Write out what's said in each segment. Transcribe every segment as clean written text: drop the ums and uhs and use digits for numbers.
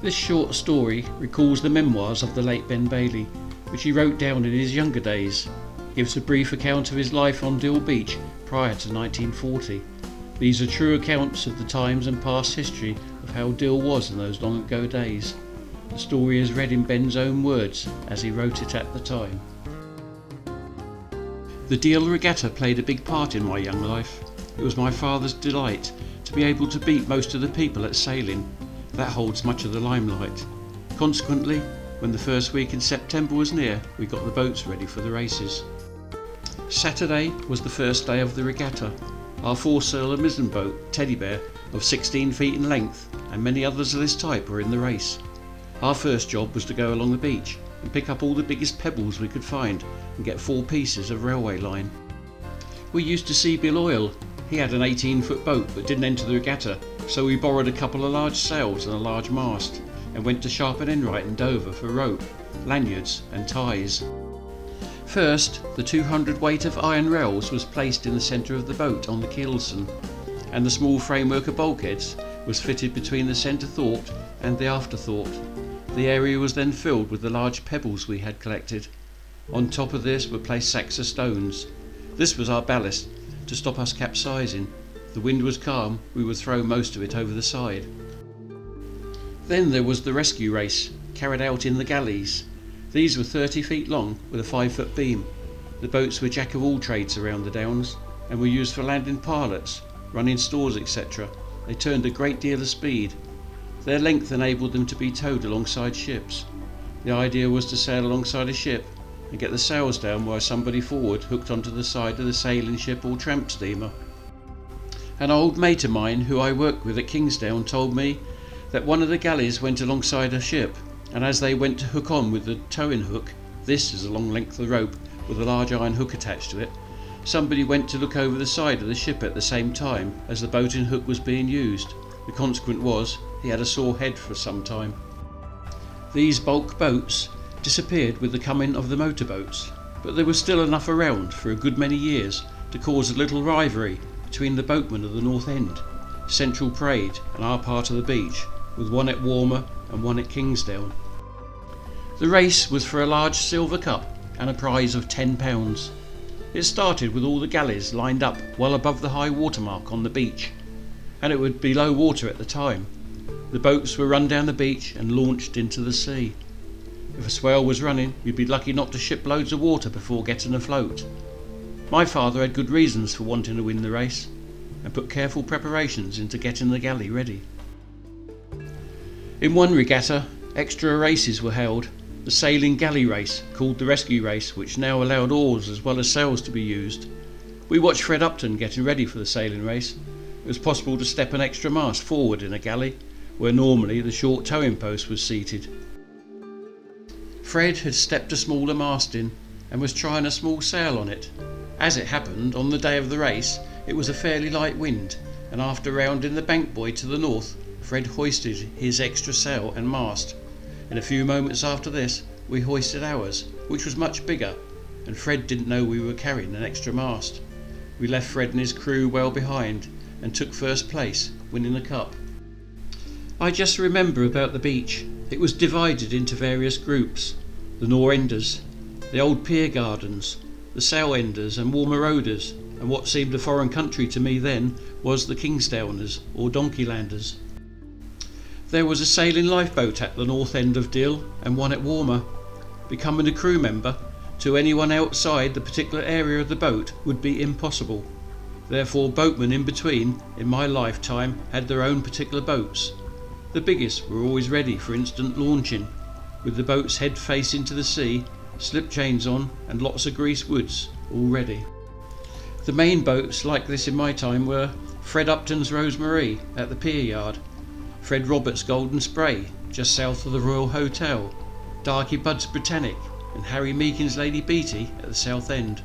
This short story recalls the memoirs of the late Ben Bailey, which he wrote down in his younger days. It gives a brief account of his life on Dill Beach prior to 1940. These are true accounts of the times and past history of how Dill was in those long ago days. The story is read in Ben's own words as he wrote it at the time. The Deal Regatta played a big part in my young life. It was my father's delight to be able to beat most of the people at sailing. That holds much of the limelight. Consequently, when the first week in September was near, we got the boats ready for the races. Saturday was the first day of the regatta. Our foresail and mizzen boat, Teddy Bear, of 16 feet in length, and many others of this type were in the race. Our first job was to go along the beach and pick up all the biggest pebbles we could find and get 4 pieces of railway line. We used to see Bill Oil. He had an 18-foot boat but didn't enter the regatta, so we borrowed a couple of large sails and a large mast and went to Sharp and Enright in Dover for rope, lanyards and ties. First, the 200 weight of iron rails was placed in the centre of the boat on the keelson, and the small framework of bulkheads was fitted between the centre thwart and the after thwart. The area was then filled with the large pebbles we had collected. On top of this were placed sacks of stones. This was our ballast to stop us capsizing. If the wind was calm, we would throw most of it over the side. Then there was the rescue race, carried out in the galleys. These were 30 feet long with a 5-foot beam. The boats were jack of all trades around the Downs and were used for landing pilots, running stores, etc. They turned a great deal of speed. Their length enabled them to be towed alongside ships. The idea was to sail alongside a ship and get the sails down while somebody forward hooked onto the side of the sailing ship or tramp steamer. An old mate of mine who I worked with at Kingsdown told me that one of the galleys went alongside a ship, and as they went to hook on with the towing hook, this is a long length of rope with a large iron hook attached to it, somebody went to look over the side of the ship at the same time as the boating hook was being used. The consequence was he had a sore head for some time. These bulk boats disappeared with the coming of the motorboats, but there was still enough around for a good many years to cause a little rivalry between the boatmen of the North End, Central Parade and our part of the beach, with one at Warmer and one at Kingsdown. The race was for a large silver cup and a prize of £10. It started with all the galleys lined up well above the high water mark on the beach, and it would be low water at the time. The boats were run down the beach and launched into the sea. If a swell was running, you'd be lucky not to ship loads of water before getting afloat. My father had good reasons for wanting to win the race, and put careful preparations into getting the galley ready. In one regatta, extra races were held. The sailing galley race, called the rescue race, which now allowed oars as well as sails to be used. We watched Fred Upton getting ready for the sailing race. It was possible to step an extra mast forward in a galley, where normally the short towing post was seated. Fred had stepped a smaller mast in and was trying a small sail on it. As it happened, on the day of the race, it was a fairly light wind, and after rounding the bank buoy to the north, Fred hoisted his extra sail and mast. In a few moments after this, we hoisted ours, which was much bigger, and Fred didn't know we were carrying an extra mast. We left Fred and his crew well behind and took first place, winning the cup. I just remember about the beach. It was divided into various groups: the Norenders, the old pier gardens, the Sail Enders and Warmer Roaders, and what seemed a foreign country to me then was the Kingsdowners or Donkeylanders. There was a sailing lifeboat at the north end of Dill and one at Warmer. Becoming a crew member to anyone outside the particular area of the boat would be impossible. Therefore boatmen in between, in my lifetime, had their own particular boats. The biggest were always ready for instant launching, with the boat's head facing to the sea, slip chains on and lots of greased woods all ready. The main boats like this in my time were Fred Upton's Rosemarie at the pier yard, Fred Roberts' Golden Spray just south of the Royal Hotel, Darky Bud's Britannic and Harry Meakin's Lady Beatty at the South End.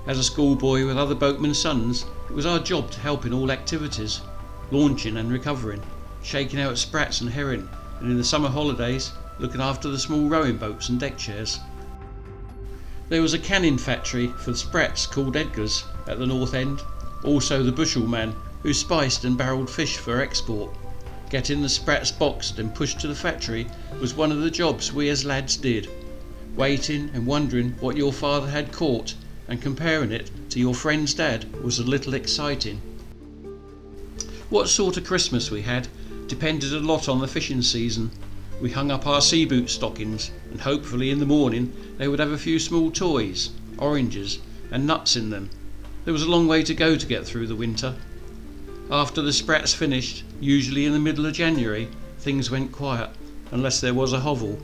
As a schoolboy with other boatmen's sons, it was our job to help in all activities, launching and recovering, shaking out sprats and herring, and in the summer holidays looking after the small rowing boats and deck chairs. There was a canning factory for the sprats called Edgar's at the North End, also the Bushel man who spiced and barrelled fish for export. Getting the sprats boxed and pushed to the factory was one of the jobs we as lads did. Waiting and wondering what your father had caught and comparing it to your friend's dad was a little exciting. What sort of Christmas we had depended a lot on the fishing season. We hung up our sea boot stockings, and hopefully in the morning they would have a few small toys, oranges and nuts in them. There was a long way to go to get through the winter. After the sprats finished, usually in the middle of January, things went quiet, unless there was a hovel,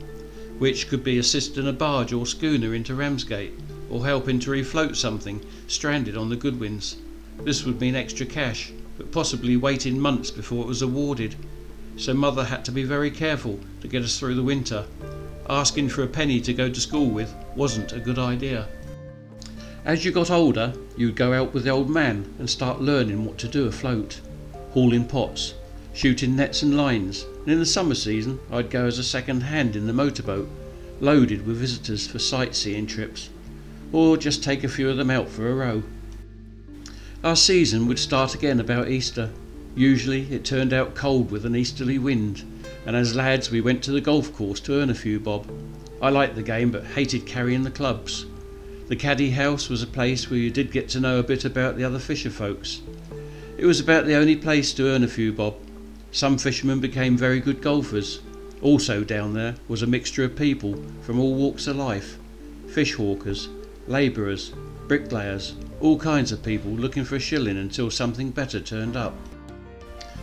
which could be assisting a barge or schooner into Ramsgate, or helping to refloat something stranded on the Goodwins. This would mean extra cash, but possibly waiting months before it was awarded, so Mother had to be very careful to get us through the winter. Asking for a penny to go to school with wasn't a good idea. As you got older, you would go out with the old man and start learning what to do afloat, hauling pots, shooting nets and lines, and in the summer season I'd go as a second hand in the motorboat, loaded with visitors for sightseeing trips, or just take a few of them out for a row. Our season would start again about Easter. Usually it turned out cold with an easterly wind, and as lads we went to the golf course to earn a few bob. I liked the game but hated carrying the clubs. The caddy house was a place where you did get to know a bit about the other fisher folks. It was about the only place to earn a few bob. Some fishermen became very good golfers. Also down there was a mixture of people from all walks of life, fish hawkers, labourers, bricklayers, all kinds of people looking for a shilling until something better turned up.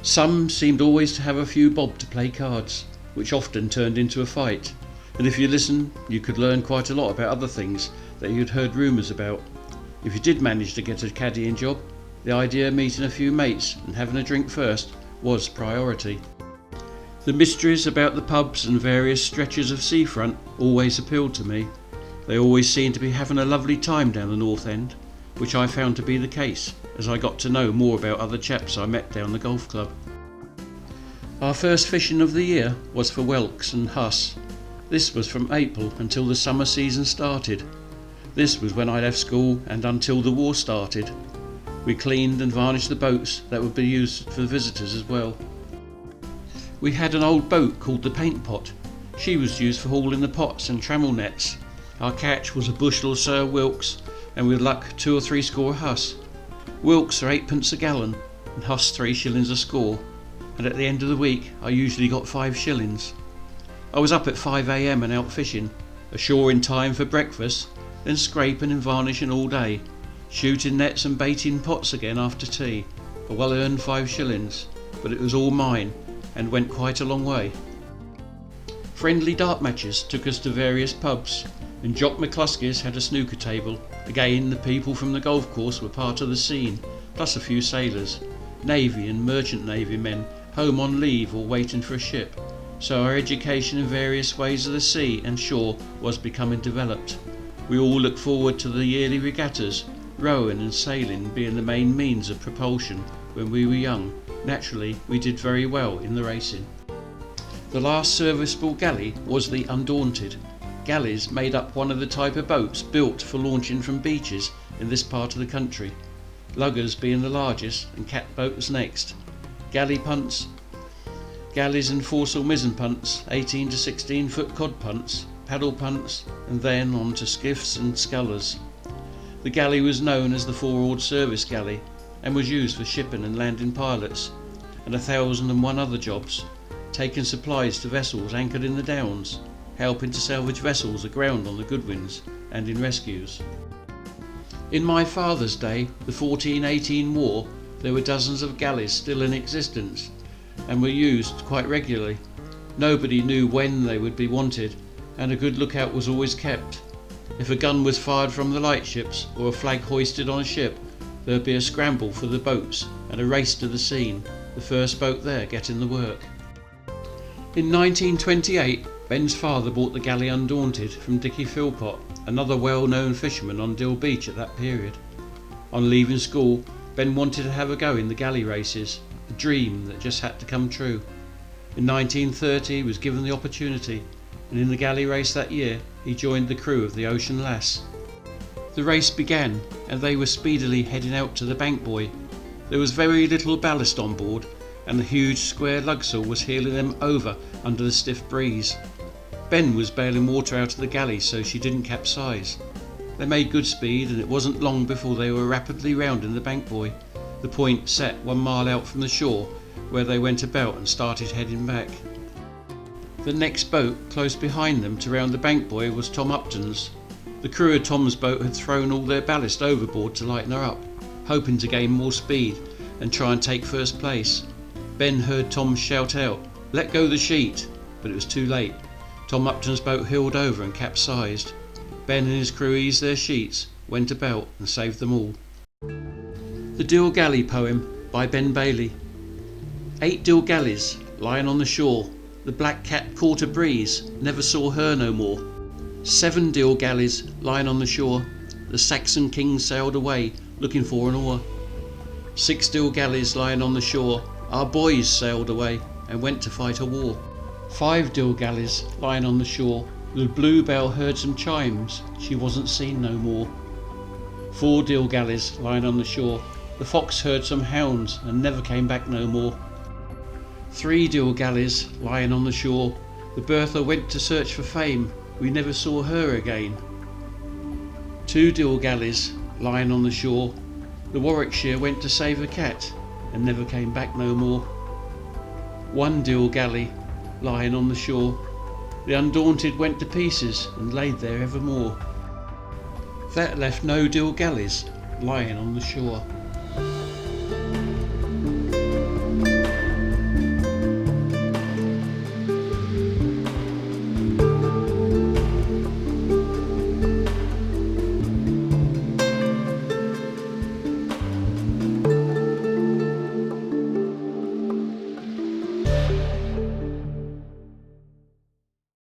Some seemed always to have a few bob to play cards, which often turned into a fight, and if you listened you could learn quite a lot about other things that you'd heard rumours about. If you did manage to get a caddying job, the idea of meeting a few mates and having a drink first was priority. The mysteries about the pubs and various stretches of seafront always appealed to me. They always seemed to be having a lovely time down the North End, which I found to be the case as I got to know more about other chaps I met down the golf club. Our first fishing of the year was for whelks and huss. This was from April until the summer season started. This was when I left school and until the war started. We cleaned and varnished the boats that would be used for visitors as well. We had an old boat called the Paint Pot. She was used for hauling the pots and trammel nets. Our catch was a bushel or so of wilks, and with luck 2 or 3 score huss. Wilks are 8p a gallon and huss 3 shillings a score, and at the end of the week I usually got 5 shillings. I was up at 5 a.m. and out fishing, ashore in time for breakfast, then scraping and varnishing all day, shooting nets and baiting pots again after tea. A well-earned 5 shillings, but it was all mine and went quite a long way. Friendly dart matches took us to various pubs, and Jock McCluskey's had a snooker table. Again, the people from the golf course were part of the scene, plus a few sailors, Navy and Merchant Navy men home on leave or waiting for a ship, so our education in various ways of the sea and shore was becoming developed. We all looked forward to the yearly regattas, rowing and sailing being the main means of propulsion when we were young. Naturally, we did very well in the racing. The last serviceable galley was the Undaunted. Galleys made up one of the type of boats built for launching from beaches in this part of the country, luggers being the largest and catboats next. Galley punts, galleys and foresail mizzen punts, 18 to 16 foot cod punts, paddle punts, and then on to skiffs and scullers. The galley was known as the four-oared service galley and was used for shipping and landing pilots, and 1,001 other jobs, taking supplies to vessels anchored in the Downs, helping to salvage vessels aground on the Goodwins, and in rescues. In my father's day, the 1418 war, there were dozens of galleys still in existence and were used quite regularly. Nobody knew when they would be wanted, and a good lookout was always kept. If a gun was fired from the lightships or a flag hoisted on a ship, there would be a scramble for the boats and a race to the scene, the first boat there getting the work. In 1928, Ben's father bought the galley Undaunted from Dickie Philpott, another well-known fisherman on Dill Beach at that period. On leaving school, Ben wanted to have a go in the galley races, a dream that just had to come true. In 1930 he was given the opportunity, and in the galley race that year he joined the crew of the Ocean Lass. The race began, and they were speedily heading out to the Bank Buoy. There was very little ballast on board, and the huge square lugsail was heeling them over under the stiff breeze. Ben was bailing water out of the galley so she didn't capsize. They made good speed, and it wasn't long before they were rapidly rounding the bank buoy, the point set 1 mile out from the shore, where they went about and started heading back. The next boat close behind them to round the bank buoy was Tom Upton's. The crew of Tom's boat had thrown all their ballast overboard to lighten her up, hoping to gain more speed and try and take first place. Ben heard Tom shout out, "Let go the sheet," but it was too late. Tom Upton's boat heeled over and capsized. Ben and his crew eased their sheets, went about and saved them all. The Deal Galley poem by Ben Bailey. 8 Deal galleys lying on the shore. The black cat caught a breeze, never saw her no more. 7 Deal galleys lying on the shore. The Saxon king sailed away, looking for an oar. 6 Deal galleys lying on the shore. Our boys sailed away and went to fight a war. 5 Deal galleys lying on the shore. The bluebell heard some chimes, she wasn't seen no more. 4 Deal galleys lying on the shore. The fox heard some hounds and never came back no more. 3 Deal galleys lying on the shore. The Bertha went to search for fame, we never saw her again. 2 Deal galleys lying on the shore. The Warwickshire went to save a cat and never came back no more. 1 Deal galley lying on the shore. The Undaunted went to pieces and laid there evermore. That left no Deal galleys lying on the shore.